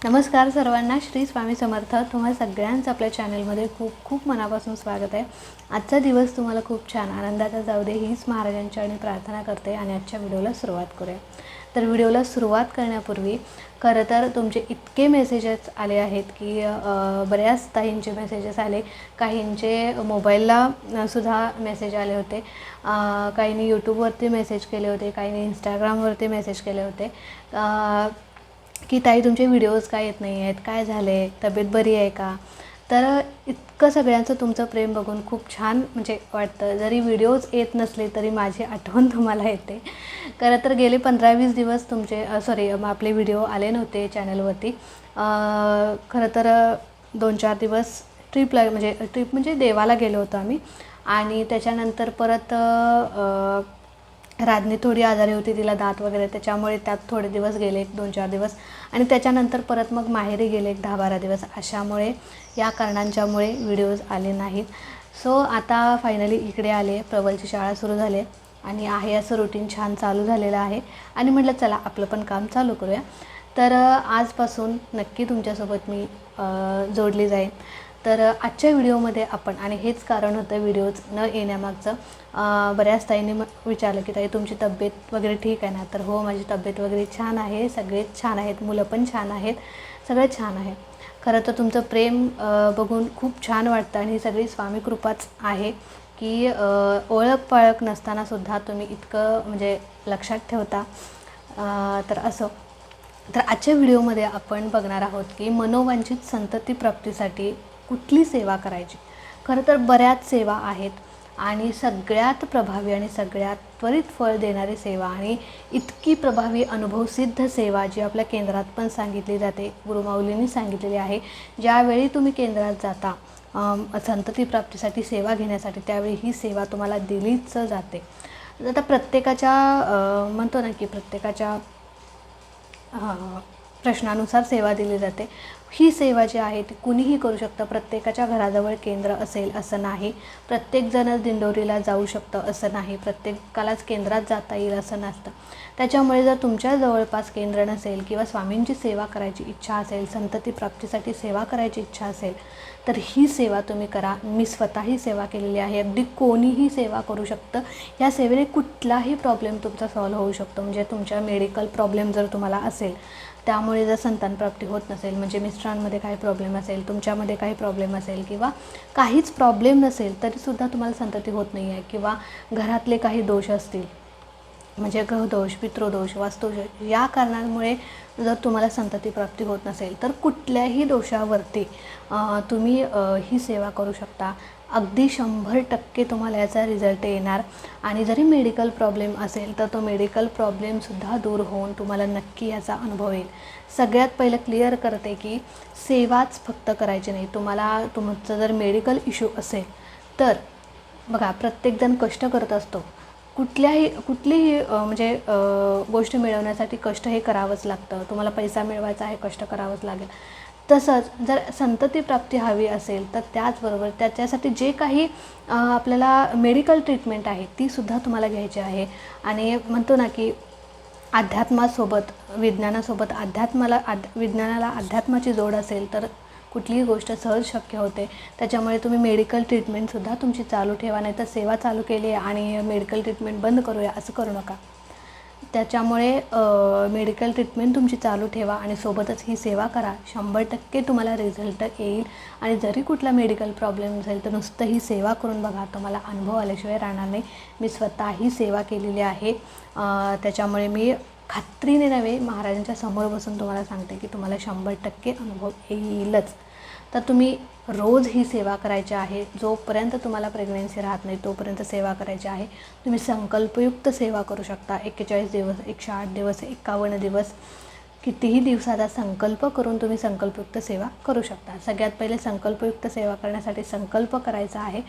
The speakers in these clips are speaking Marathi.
नमस्कार सर्वांना, श्री स्वामी समर्थ. तुम्हा सगळ्यांचं आपल्या चॅनलमध्ये खूप खूप मनापासून स्वागत आहे. आजचा दिवस तुम्हाला खूप छान आनंदाचा जाऊ दे हीच महाराजांच्या आणि प्रार्थना करते आणि आजच्या व्हिडिओला सुरुवात करूया. तर व्हिडिओला सुरुवात करण्यापूर्वी खरं तर तुमचे इतके मेसेजेस आले आहेत की बऱ्याच ताईंचे मेसेजेस आले, काहींचे मोबाईलला सुद्धा मेसेज आले होते, काहींनी यूट्यूबवरती मेसेज केले होते, काहींनी इंस्टाग्रामवरती मेसेज केले होते की ताई तुमचे व्हिडिओज काय येत नाही आहेत, काय झाले, तब्येत बरी आहे का. तर इतकं सगळ्यांचं तुमचं प्रेम बघून खूप छान म्हणजे वाटतं. जरी व्हिडिओज येत नसले तरी माझी आठवण तुम्हाला येते. खरं तर गेले 15-20 दिवस तुमचे आपले व्हिडिओ आले नव्हते चॅनलवरती. खरं तर 2-4 दिवस ट्रिप म्हणजे देवाला गेलो होतो आम्ही. आणि त्याच्यानंतर परत राधनी थोडी आजारी होती, तिला दात वगैरे, त्याच्यामुळे त्यात थोडे दिवस गेले, 1-2-4 दिवस. आणि त्याच्यानंतर परत मग माहेरी गेले 10-12 दिवस. अशामुळे या कारणांच्यामुळे व्हिडिओज आले नाहीत. सो आता फायनली इकडे आले. प्रबलची शाळा सुरू झाली आणि आहे असं रुटीन छान चालू झालेलं आहे. आणि म्हटलं चला आपलं पण काम चालू करूया. तर आजपासून नक्की तुमच्यासोबत मी जोडली जाईन. तर आजच्या व्हिडिओमध्ये आपण, आणि हेच कारण होतं व्हिडिओज न येण्यामागचं, बऱ्याच ताईंनी विचारलं की ताई तुमची तब्येत वगैरे ठीक आहे ना. तर हो, माझी तब्येत वगैरे छान आहे, सगळेच छान आहेत, मुलं पण छान आहेत, सगळं छान आहे. खरं तर तुमचं प्रेम बघून खूप छान वाटतं आणि ही सगळी स्वामी कृपाच आहे की ओळख पाळख नसतानासुद्धा तुम्ही इतकं म्हणजे लक्षात ठेवता. तर असं, तर आजच्या व्हिडिओमध्ये आपण बघणार आहोत की मनोवांछित संतती प्राप्तीसाठी कुठली सेवा करायची. खरं तर बऱ्याच सेवा आहेत आणि सगळ्यात प्रभावी आणि सगळ्यात त्वरित फळ देणारी सेवा आणि इतकी प्रभावी अनुभवसिद्ध सेवा जी आपल्या केंद्रात पण सांगितली जाते, गुरुमाऊलींनी सांगितलेली आहे. ज्यावेळी तुम्ही केंद्रात जाता संतती प्राप्तीसाठी सेवा घेण्यासाठी, त्यावेळी ही सेवा तुम्हाला दिलीच जाते. आता प्रत्येकाच्या म्हणतो ना की प्रत्येकाच्या प्रश्नानुसार सेवा दिली जाते. ही सेवा जी आहे ती कुणीही करू शकतं. प्रत्येकाच्या घराजवळ केंद्र असेल असं नाही, प्रत्येकजण दिंडोरीला जाऊ शकतं असं नाही, प्रत्येकालाच केंद्रात जाता येईल असं नसतं. त्याच्यामुळे जर तुमच्या जवळपास केंद्र नसेल किंवा स्वामींची सेवा करायची इच्छा असेल, संतती प्राप्तीसाठी सेवा करायची इच्छा असेल, तर ही सेवा तुम्ही करा. मी स्वतःही सेवा केलेली आहे. अगदी कोणीही सेवा करू शकतं. या सेवेने कुठलाही प्रॉब्लेम तुमचा सॉल्व्ह होऊ शकतो. म्हणजे तुमच्या मेडिकल प्रॉब्लेम जर तुम्हाला असेल, त्यामुळे जर संतानप्राप्ती होत नसेल, म्हणजे मिस्टरांमध्ये काही प्रॉब्लेम असेल, तुमच्यामध्ये काही प्रॉब्लेम असेल किंवा काहीच प्रॉब्लेम नसेल तरीसुद्धा तुम्हाला संतती होत नाही आहे, किंवा घरातले काही दोष असतील, म्हणजे ग्रहदोष, पितृदोष, वास्तुदोष, या कारणांमुळे जर तुम्हाला संतती प्राप्ती होत नसेल तर कुठल्याही दोषावरती तुम्ही ही सेवा करू शकता. अगदी 100% तुम्हाला याचा रिझल्ट येणार. आणि जरी मेडिकल प्रॉब्लेम असेल तर तो मेडिकल प्रॉब्लेमसुद्धा दूर होऊन तुम्हाला नक्की याचा अनुभव येईल. सगळ्यात पहिलं क्लिअर करते की सेवाच फक्त करायची नाही. तुमचं जर मेडिकल इश्यू असेल तर बघा, प्रत्येकजण कष्ट करत असतो. कुठलीही गोष्ट मिळवण्यासाठी कष्ट हे करावंच लागतं. तुम्हाला पैसा मिळवायचा आहे, कष्ट करावंच लागेल. तसंच जर संतती प्राप्ती हवी असेल तर त्याचबरोबर त्याच्यासाठी जे काही आपल्याला मेडिकल ट्रीटमेंट आहे तीसुद्धा तुम्हाला घ्यायची आहे. आणि म्हणतो ना की अध्यात्मासोबत विज्ञानासोबत विज्ञानाला अध्यात्माची जोड असेल तर कुठलीही गोष्ट सहज शक्य होते. त्याच्यामुळे तुम्ही मेडिकल ट्रीटमेंटसुद्धा तुमची चालू ठेवा. नाही तर सेवा चालू केली आहे आणि मेडिकल ट्रीटमेंट बंद करूया असं करू नका. त्याच्यामुळे मेडिकल ट्रीटमेंट तुमची चालू ठेवा आणि सोबतच ही सेवा करा. 100% तुम्हाला रिझल्ट येईल. आणि जरी कुठला मेडिकल प्रॉब्लेम असेल तर नुसतं ही सेवा करून बघा, तुम्हाला अनुभव आल्याशिवाय राहणार नाही. मी स्वतःही सेवा केलेली आहे. त्याच्यामुळे मी खात्रीने नव्हे, महाराजांच्या समोर बसून तुम्हाला सांगते की तुम्हाला 100% अनुभव येईलच. तर तुम्ही रोज ही सेवा करायची आहे. जोपर्यंत तुम्हाला प्रेग्नन्सी राहत नाही तोपर्यंत सेवा करायची आहे. तुम्ही संकल्पयुक्त सेवा करू शकता. 41 दिवस, 108 दिवस, 51 दिवस, कितीही दिवसाचा संकल्प करून तुम्ही संकल्पयुक्त सेवा करू शकता. सगळ्यात पहिले संकल्पयुक्त सेवा करण्यासाठी संकल्प करायचा आहे.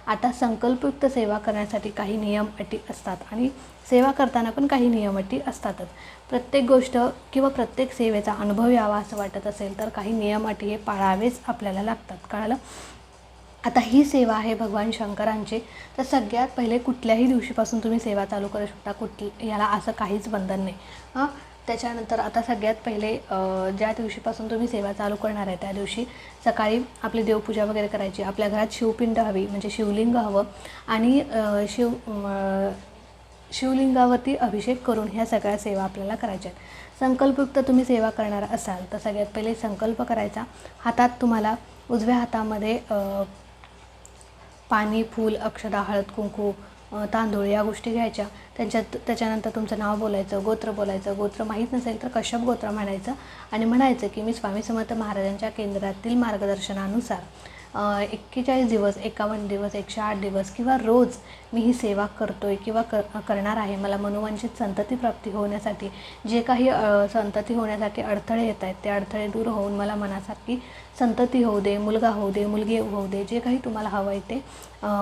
आता संकल्पयुक्त सेवा करण्यासाठी काही नियम अटी असतात आणि सेवा करताना पण काही नियम अटी असतातच. प्रत्येक गोष्ट किंवा प्रत्येक सेवेचा अनुभव यावा असं वाटत असेल तर काही नियम अटी हे पाळावेच आपल्याला लागतात. कळालं? आता ही सेवा आहे भगवान शंकरांची. तर सगळ्यात पहिले कुठल्याही दिवशीपासून तुम्ही सेवा चालू करू शकता. याला असं काहीच बंधन नाही. त्याच्यानंतर आता सगळ्यात पहिले ज्या दिवशीपासून तुम्ही सेवा चालू करणार आहे त्या दिवशी सकाळी आपली देवपूजा वगैरे करायची. आपल्या घरात शिवपिंड हवी, म्हणजे शिवलिंग हवं आणि शिवलिंगावरती अभिषेक करून ह्या सगळ्या सेवा आपल्याला करायच्या आहेत. संकल्पयुक्त तुम्ही सेवा करणार असाल तर सगळ्यात पहिले संकल्प करायचा. हातात तुम्हाला उजव्या हातामध्ये पाणी, फूल, अक्षदा, हळद, कुंकू, तांदूळ या गोष्टी घ्यायच्या. त्याच्यानंतर तुमचं नाव बोलायचं, गोत्र बोलायचं. गोत्र माहीत नसेल तर कश्यप गोत्र म्हणायचं आणि म्हणायचं की मी स्वामी समर्थ महाराजांच्या केंद्रातील मार्गदर्शनानुसार 41 दिवस, 51 दिवस, 108 दिवस किंवा रोज मी ही सेवा करतोय किंवा करणार आहे. मला मनोवांछित संतती प्राप्ती होण्यासाठी जे काही संतती होण्यासाठी अडथळे येत आहेत ते अडथळे दूर होऊन मला मनासारखी संतती होऊ दे, मुलगा होऊ दे, मुलगी होऊ दे, जे काही तुम्हाला हवं आहे ते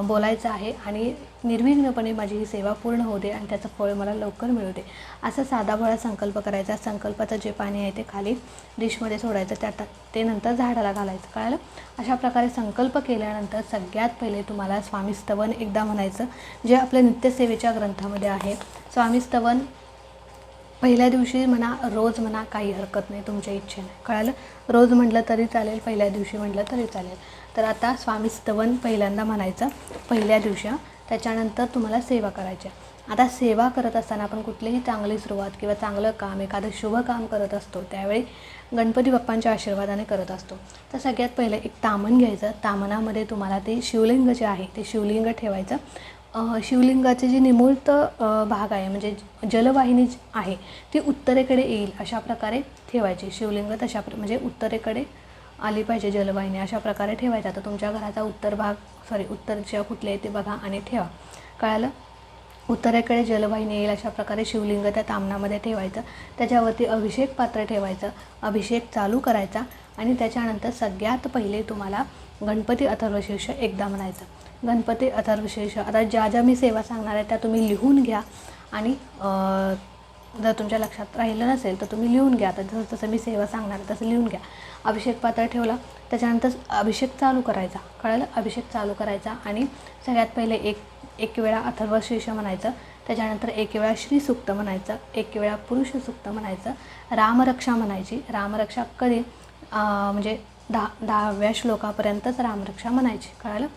बोलायचं आहे आणि निर्विघ्नपणे माझी ही सेवा पूर्ण होऊ दे आणि त्याचं फळ मला लवकर मिळू दे, असा साधाभोळा संकल्प करायचा. संकल्पाचं जे पाणी आहे ते खाली डिशमध्ये सोडायचं, त्यात ते नंतर झाडाला घालायचं. कळलं? अशा प्रकारे संकल्प केल्यानंतर सगळ्यात पहिले तुम्हाला स्वामीस्तवन एकदा म्हणायचं, जे आपल्या नित्यसेवेच्या ग्रंथामध्ये आहे. स्वामीस्तवन पहिल्या दिवशी म्हणा, रोज म्हणा, काही हरकत नाही, तुमच्या इच्छेने. कळालं? रोज म्हटलं तरी चालेल, पहिल्या दिवशी म्हटलं तरी चालेल. तर आता स्वामीस्तवन पहिल्यांदा म्हणायचं पहिल्या दिवशी. त्याच्यानंतर तुम्हाला सेवा करायची. आता सेवा करत असताना आपण कुठलीही चांगली सुरुवात किंवा चांगलं काम, एखादं शुभ काम करत असतो त्यावेळी गणपती बाप्पांच्या आशीर्वादाने करत असतो. तर सगळ्यात पहिले एक तामण घ्यायचं. तामणामध्ये तुम्हाला ते शिवलिंग जे आहे ते शिवलिंग ठेवायचं. शिवलिंगाचे जी निमुळत भाग आहे, म्हणजे जलवाहिनी आहे ती उत्तरेकडे येईल अशा प्रकारे ठेवायची. शिवलिंग तशा म्हणजे उत्तरेकडे आली पाहिजे जलवाहिनी, अशा प्रकारे ठेवायचा. तर तुमच्या घराचा उत्तर दिशा कुठली आहे ते बघा आणि ठेवा. कळालं? उत्तरेकडे जलवाहिनी येईल अशा प्रकारे शिवलिंग त्या तामणामध्ये ठेवायचं. त्याच्यावरती अभिषेक पात्र ठेवायचं. अभिषेक चालू करायचा आणि त्याच्यानंतर सगळ्यात पहिले तुम्हाला गणपती अथर्वशीर्ष एकदा म्हणायचं. गणपती अथर्वशीर्ष आता ज्या मी सेवा सांगणार आहे त्या तुम्ही लिहून घ्या आणि जर तुमच्या लक्षात राहिलं नसेल तर तुम्ही लिहून घ्या. आता जसं मी सेवा सांगणार तसं लिहून घ्या. अभिषेक पात्र ठेवला, त्याच्यानंतर अभिषेक चालू करायचा. कळलं? अभिषेक चालू करायचा आणि सगळ्यात पहिले एक वेळा अथर्वशीर्ष म्हणायचं. त्याच्यानंतर एक वेळा श्रीसूक्त म्हणायचं, एक वेळा पुरुष सूक्त म्हणायचं, रामरक्षा म्हणायची. रामरक्षा कधी म्हणजे 10व्या श्लोकापर्यंतच रामरक्षा म्हणायची. कळलं?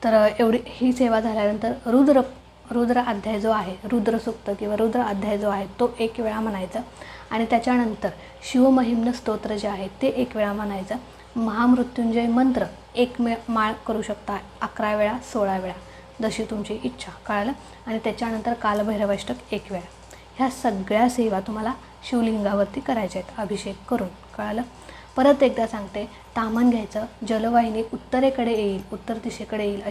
तर एवढी ही सेवा झाल्यानंतर रुद्र अध्याय जो आहे, रुद्रसूक्त किंवा रुद्र अध्याय जो आहे तो एक वेळा म्हणायचा आणि त्याच्यानंतर शिवमहिम्न स्तोत्र जे आहे ते एक वेळा म्हणायचं. महामृत्युंजय मंत्र एक माळ करू शकता, 11 वेळा, 16 वेळा, जशी तुमची इच्छा. कळालं? आणि त्याच्यानंतर कालभैरवाष्टक एक वेळा. ह्या सगळ्या सेवा तुम्हाला शिवलिंगावरती करायच्या आहेत अभिषेक करून. कळालं? परत एकदा सांगते, तामण घ्यायचं, जलवाहिनी उत्तरेकडे येईल, उत्तर दिशेकडे येईल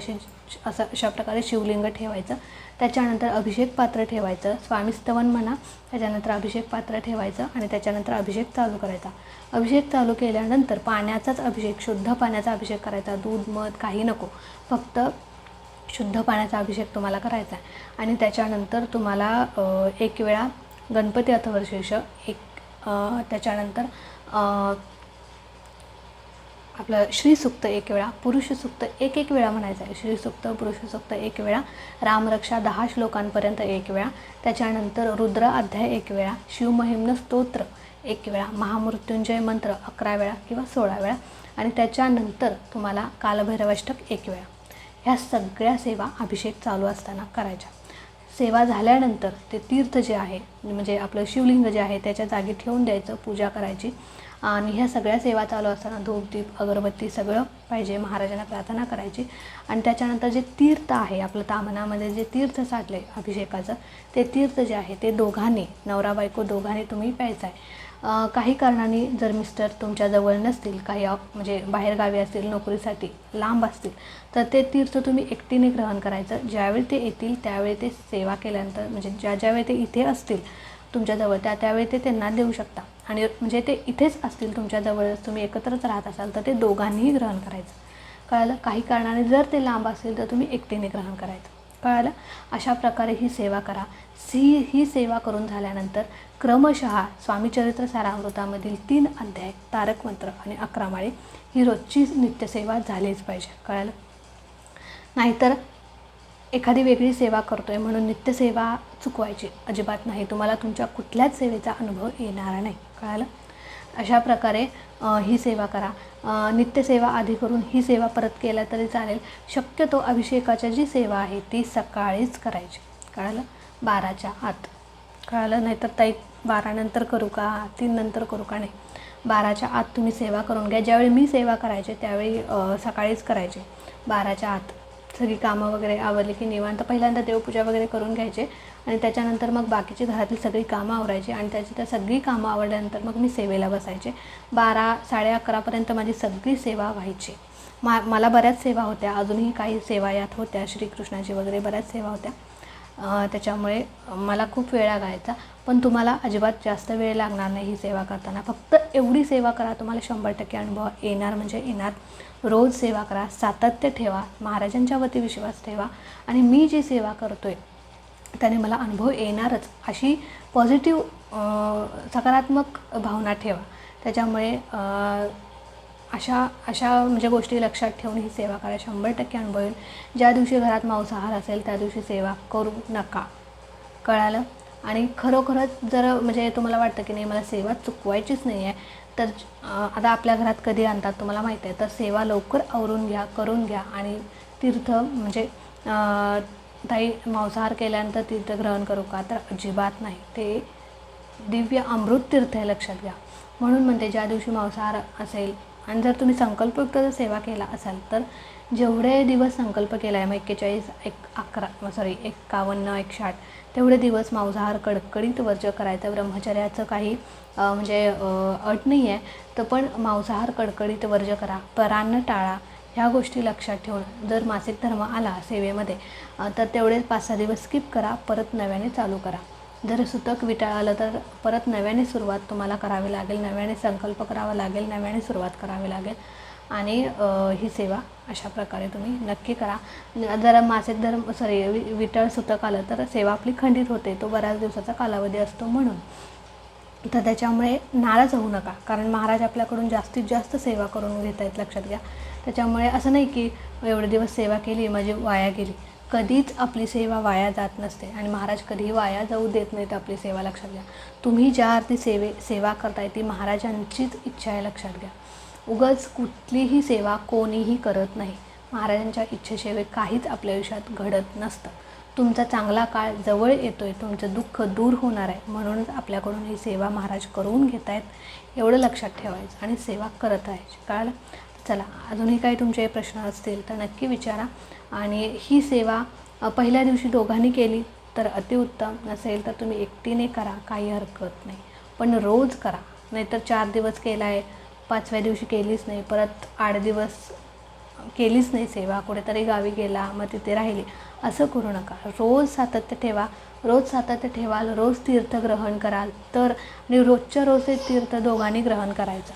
अशा प्रकारे शिवलिंग ठेवायचं. त्याच्यानंतर अभिषेक पात्र ठेवायचं. स्वामीस्तवन म्हणा, त्याच्यानंतर अभिषेक पात्र ठेवायचं आणि त्याच्यानंतर अभिषेक चालू करायचा. अभिषेक चालू केल्यानंतर पाण्याचाच अभिषेक, शुद्ध पाण्याचा अभिषेक करायचा. दूध, मध काही नको, फक्त शुद्ध पाण्याचा अभिषेक तुम्हाला करायचा आहे. आणि त्याच्यानंतर तुम्हाला एक वेळा गणपती अथर्वशीर्ष त्याच्यानंतर आपलं श्रीसूक्त एक वेळा, पुरुष सूक्त एक वेळा म्हणायचं आहे. श्रीसूक्त, पुरुष सूक्त एक वेळा, रामरक्षा 10 श्लोकांपर्यंत एक वेळा, त्याच्यानंतर रुद्र अध्याय एक वेळा, शिवमहिम्न स्तोत्र एक वेळा, महामृत्युंजय मंत्र 11 वेळा किंवा 16 वेळा आणि त्याच्यानंतर तुम्हाला कालभैरवाष्टक एक वेळा. ह्या सगळ्या सेवा अभिषेक चालू असताना करायच्या. सेवा झाल्यानंतर ते तीर्थ जे आहे, म्हणजे आपलं शिवलिंग जे आहे त्याच्या जागी ठेवून द्यायचं, पूजा करायची. आणि ह्या सगळ्या सेवा चालू असताना धूप, दीप, अगरबत्ती सगळं पाहिजे, महाराजांना प्रार्थना करायची. आणि त्याच्यानंतर जे तीर्थ आहे आपलं तामणामध्ये जे तीर्थ साठले अभिषेकाचं, ते तीर्थ जे आहे ते दोघांनी, नवरा बायको दोघांनी तुम्ही प्यायचं आहे. काही कारणाने जर मिस्टर तुमच्याजवळ नसतील, काही म्हणजे बाहेरगावी असतील, नोकरीसाठी लांब असतील, तर ते तीर्थ तुम्ही एकटीने ग्रहण करायचं. ज्यावेळी ते येतील त्यावेळी ते सेवा केल्यानंतर, म्हणजे ज्यावेळी ते इथे असतील तुमच्याजवळ त्यावेळी ते त्यांना देऊ शकता. आणि म्हणजे ते इथेच असतील तुमच्याजवळच, तुम्ही एकत्रच राहत असाल तर ते दोघांनीही ग्रहण करायचं. कळालं? काही कारणाने जर ते लांब असेल तर तुम्ही एकटीने ग्रहण करायचं. कळालं? अशा प्रकारे ही सेवा करा. ही सेवा करून झाल्यानंतर क्रमशः स्वामीचरित्र सारामृतामधील 3 अध्याय, तारक मंत्र आणि 11 माळी ही रोजची नित्यसेवा झालीच पाहिजे. कळालं? नाहीतर एखादी वेगळी सेवा करतो आहे म्हणून नित्यसेवा चुकवायची अजिबात नाही. तुम्हाला तुमच्या कुठल्याच सेवेचा अनुभव येणार नाही. कळालं? अशा प्रकारे ही सेवा करा. नित्यसेवा आधी करून ही सेवा परत केल्या तरी चालेल. शक्यतो अभिषेकाची जी सेवा आहे ती सकाळीच करायची. कळालं? 12च्या आत. कळालं? नाहीतर ताई 12 नंतर करू का, 3 नंतर करू का, नाही, 12च्या आत तुम्ही सेवा करून घ्या. ज्यावेळी मी सेवा करायचे त्यावेळी सकाळीच करायचे. 12च्या आत सगळी कामं वगैरे आवरली की निवांत पहिल्यांदा देवपूजा वगैरे करून घ्यायचे आणि त्याच्यानंतर मग बाकीची घरातली सगळी कामं आवरायची आणि त्या सगळी कामं आवरल्यानंतर मग मी सेवेला बसायचे. 12 11:30पर्यंत माझी सगळी सेवा व्हायची. मला बऱ्याच सेवा होत्या, अजूनही काही सेवा यात होत्या, श्रीकृष्णाची वगैरे बऱ्याच सेवा होत्या. त्याच्यामुळे मला खूप वेळ लागायचा. पण तुम्हाला अजिबात जास्त वेळ लागणार नाही ही सेवा करताना. फक्त एवढी सेवा करा, तुम्हाला 100% अनुभव येणार म्हणजे येणार. रोज सेवा करा, सातत्य ठेवा, महाराजांच्या वती विश्वास ठेवा आणि मी जी सेवा करतो आहे त्याने मला अनुभव येणारच अशी पॉझिटिव्ह सकारात्मक भावना ठेवा. त्याच्यामुळे अशा म्हणजे गोष्टी लक्षात ठेवून ही सेवा करा. 100% अनुभव येईल. ज्या दिवशी घरात मांसाहार असेल त्या दिवशी सेवा करू नका. कळालं? आणि खरोखरच जर म्हणजे तुम्हाला वाटतं की नाही मला सेवा चुकवायचीच नाही आहे, तर आता आपल्या घरात कधी आणतात तुम्हाला माहीत आहे, तर सेवा लवकर आवरून घ्या, करून घ्या आणि तीर्थ म्हणजे ताई मांसाहार केल्यानंतर तीर्थ ग्रहण करू का, तर अजिबात नाही. ते दिव्य अमृत तीर्थ आहे, लक्षात घ्या. म्हणून म्हणते ज्या दिवशी मांसाहार असेल आणि जर तुम्ही संकल्पयुक्त जर सेवा केला असाल तर जेवढे दिवस संकल्प केला आहे मग 51 160 तेवढे दिवस मांसाहार कडकडीत वर्ज्य करायचं. ब्रह्मचर्याचं काही म्हणजे अट नाही आहे, तर पण मांसाहार कडकडीत वर्ज्य करा, परान्न टाळा. ह्या गोष्टी लक्षात ठेवून जर मासिक धर्म आला सेवेमध्ये तर तेवढे 5-6 दिवस स्किप करा, परत नव्याने चालू करा. जर सुतक विटाळलं तर परत नव्याने सुरुवात तुम्हाला करावी लागेल, नव्याने संकल्प करावा लागेल, नव्याने सुरुवात करावी लागेल आणि ही सेवा अशा प्रकारे तुम्ही नक्की करा. जर मासिक धर्म विटाळ सुतक आलं तर सेवा आपली खंडित होते, तो बऱ्याच दिवसाचा कालावधी असतो म्हणून. तर त्याच्यामुळे नाराज होऊ नका, कारण महाराज आपल्याकडून जास्तीत जास्त सेवा करून घेत आहेत, लक्षात घ्या. त्याच्यामुळे असं नाही की एवढे दिवस सेवा केली माझी वाया गेली. कधीच आपली सेवा वाया जात नसते आणि महाराज कधीही वाया जाऊ देत नाहीत आपली सेवा, लक्षात घ्या. तुम्ही ज्या अर्थी सेवा करताय ती महाराजांचीच इच्छा आहे, लक्षात घ्या. उगाच कुठलीही सेवा कोणीही करत नाही. महाराजांच्या इच्छेशिवाय काहीच आपल्या आयुष्यात घडत नसतं. तुमचा चांगला काळ जवळ येतो आहे, तुमचं दुःख दूर होणार आहे, म्हणूनच आपल्याकडून ही सेवा महाराज करून घेत आहेत, एवढं लक्षात ठेवायचं आणि सेवा करत राहायची. कळलं? चला, अजूनही काही तुमचे प्रश्न असतील तर नक्की विचारा. आणि ही सेवा पहिल्या दिवशी दोघांनी केली तर अतिउत्तम, नसेल तर तुम्ही एकटीने करा, काही हरकत नाही. पण रोज करा, नाहीतर 4 दिवस केला आहे, 5व्या दिवशी केलीच नाही, परत 8 दिवस केलीच नाही सेवा, कुठेतरी गावी गेला मग तिथे राहिली, असं करू नका. रोज सातत्य ठेवा. रोज सातत्य ठेवाल, रोज तीर्थ ग्रहण कराल तर, आणि रोजच्या रोज ते तीर्थ दोघांनी ग्रहण करायचं.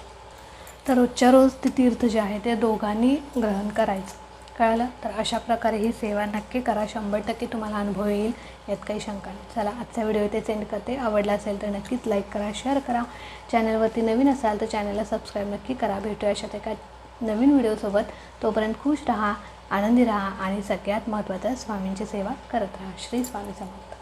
तर रोजच्या रोज ते तीर्थ जे आहे ते दोघांनी ग्रहण करायचं. कळलं? तर अशा प्रकारे ही सेवा नक्की करा. 100% तुम्हाला अनुभव येईल, यात काही शंका नाही. चला, आजचा व्हिडिओ इथे सेंड करते. आवडला असेल तर नक्कीच लाईक करा, शेअर करा. चॅनलवरती नवीन असाल तर चॅनलला सबस्क्राईब नक्की करा. भेटूया अशात एका नवीन व्हिडिओसोबत. तोपर्यंत खुश राहा, आनंदी राहा आणि सगळ्यात महत्त्वाचं स्वामींची सेवा करत राहा. श्री स्वामी समर्थ.